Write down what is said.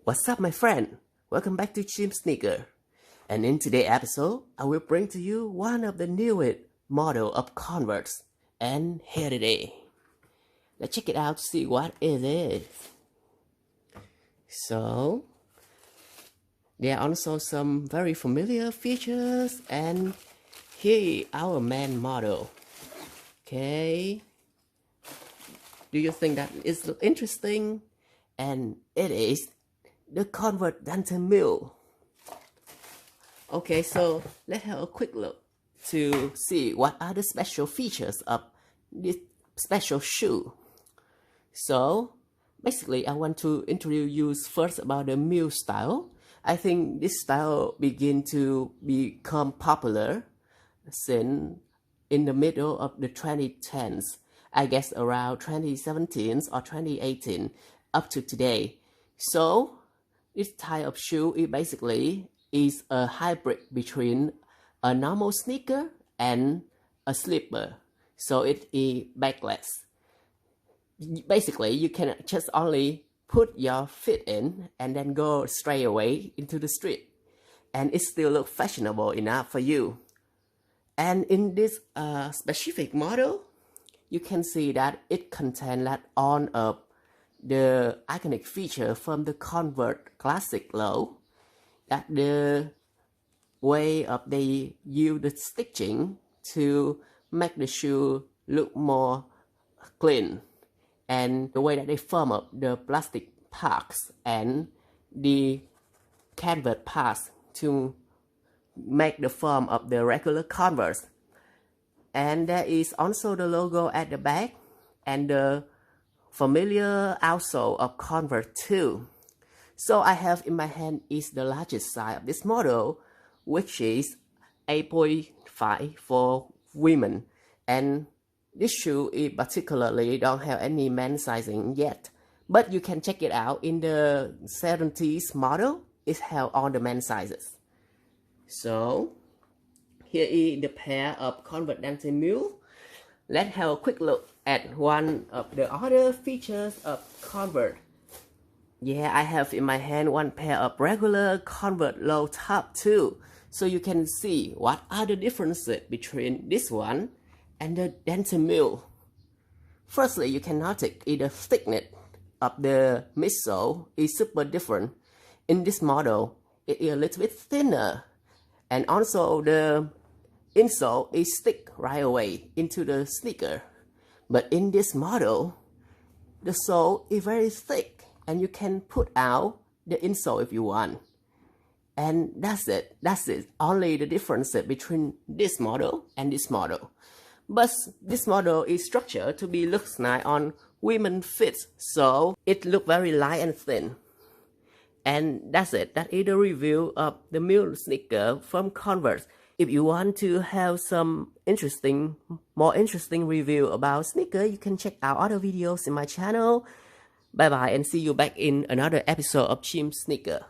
What's up, my friend? Welcome back to Chim Sneaker. And in today's episode, I will bring to you one of the newest model of Converse. And here it is. Let's check it out to see what it is. So, there are also some very familiar features, and here is our main model. Okay. Do you think that is interesting? And it is the Converse Dainty Mule. Okay, so let's have a quick look to see what are the special features of this special shoe. So basically, I want to introduce you first about the Mule style. I think this style began to become popular since in the middle of the 2010s. I guess around 2017 or 2018 up to today. So this type of shoe is a hybrid between a normal sneaker and a slipper. So it is backless. Basically, you can just only put your feet in and then go straight away into the street, and it still looks fashionable enough for you. And in this specific model, you can see that it contains all of the iconic feature from the Converse classic logo. That the way of they use the stitching to make the shoe look more clean, and the way that they form up the plastic parts and the canvas parts to make the form of the regular Converse. And there is also the logo at the back and the familiar outsole of Converse too. So I have in my hand is the largest size of this model, which is 8.5 for women. And this shoe is particularly don't have any men's sizing yet, but you can check it out in the 70s model. It has all the men's sizes. So here is the pair of Converse Dainty Mule. Let's have a quick look at one of the other features of Converse. Yeah, I have in my hand one pair of regular Converse low top too. So you can see what are the differences between this one and the Dainty Mule. Firstly, you can notice the thickness of the midsole is super different. In this model, it is a little bit thinner, and also the insole is stick right away into the sneaker. But in this model, the sole is very thick, and you can put out the insole if you want. And that's it. Only the difference between this model and this model. But this model is structured to be looks nice on women's feet, so it looks very light and thin. And that's it. That is the review of the Mule sneaker from Converse. If you want to have some more interesting review about sneaker, you can check out other videos in my channel. Bye bye, and see you back in another episode of Chim Sneaker.